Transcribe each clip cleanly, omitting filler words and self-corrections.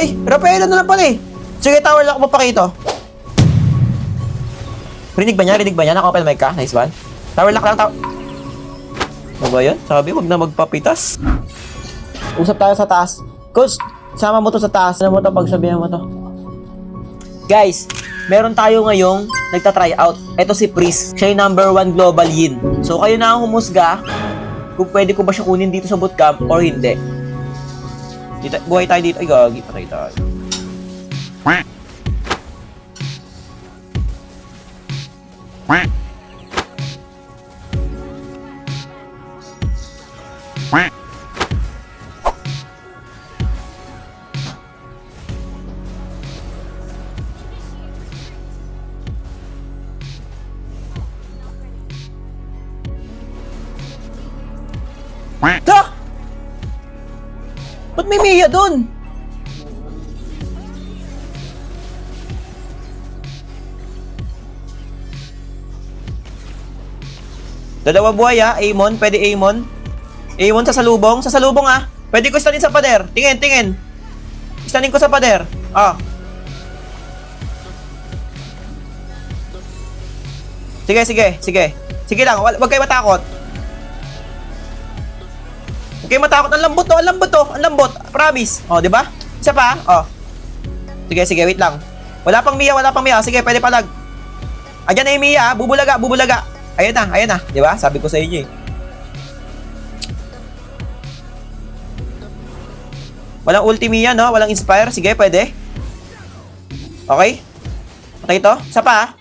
Ay, Rafaela na lang pala eh. Sige, tower lock mo pa kito. Rinig ba niya? Rinig ba niya? Naka-open mic ka? Nice one. Tower lock lang, tower. Ano ba yun? Sabi, wag na magpapitas. Usap tayo sa taas. Coach, sama mo to sa taas. Ano mo to? Pagsabihan mo to. Guys, meron tayo ngayong nagta-try out. Ito si Priest. Siya yung #1 global yin. So, kayo na ang humusga kung pwede ko ba siya kunin dito sa bootcamp or hindi. Dito, buhay tayo dito. Ay, gagi. Patay tayo. Ta! Ba't may Mia dun? Dalawa buhay ha, Amon, pwede Amon. Amon sa salubong ha. Pwede ko stanin sa pader. Tingin. Stanin ko sa pader. Ah. Sige lang, wag kayo matakot. Huwag kayo matakot, ang lambot. Promise. Oh, di ba? Isa pa, oh. Sige, wait lang. Wala pang Mia. Sige, pwede palag. Ayan na yung Mia, bubulaga. Ayan na. Di ba? Sabi ko sa inyo eh. Walang ulti Mia, no? Walang inspire. Sige, pwede. Okay? Okay ito? Isa pa,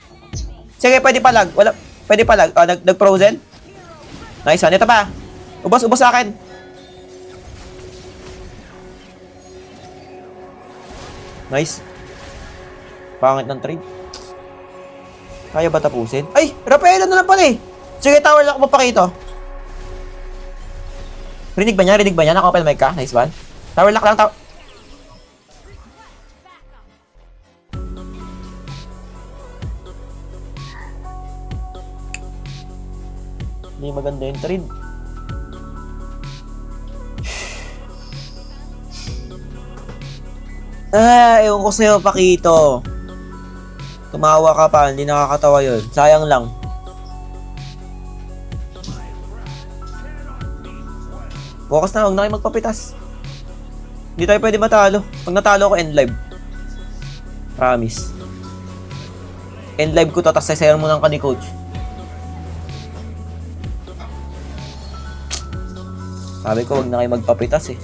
sige, pwede palag. Pwede palag. Oh, nag-frozen. Nice one. Ito pa. Ubos sa akin. Nice. Pangit ng trade. Kaya ba tapusin? Ay! Rafaela na lang pala eh. Sige, tower lock mo pa kito. Rinig ba niya? Naka-open mic ka? Nice one. Tower lock lang, tower. Hindi maganda yung trade. Ewan ko sa'yo, Pakito. Tumawa ka pa, hindi nakakatawa yun. Sayang lang. Bukas na, huwag na kayo magpapitas. Hindi tayo pwede matalo. Pag natalo ako, end live. Promise. End live ko to, tapos sasayan mo ng ka ni coach. Sabi ko, huwag na kayo magpapitas eh.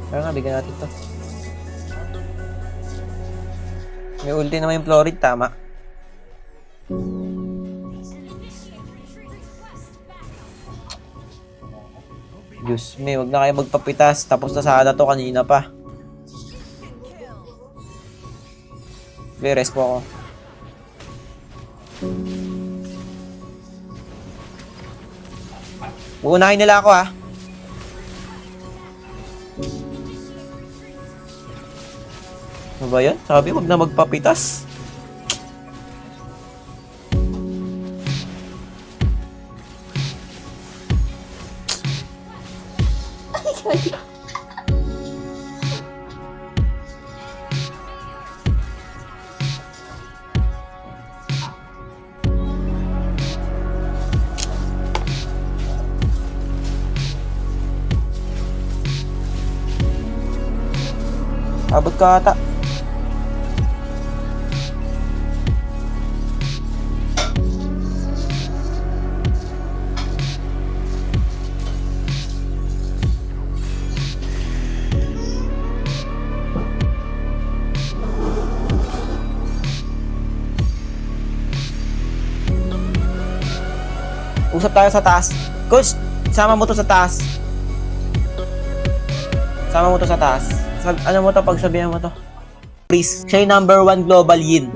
Kaya nga, bigyan natin to. May ulti naman yung Florid, tama. Diyos me, wag na kayo magpapitas. Tapos na sana to kanina pa. Okay, rest po ako. Uunahin nila ako ha. Ano ba yan? Sabi, wag na magpapitas. Abot ka ata. Usap tayo sa taas. Coach, sama mo to sa taas. Ano mo to? Pagsabihan mo to. Priest, siya yung #1 global yin.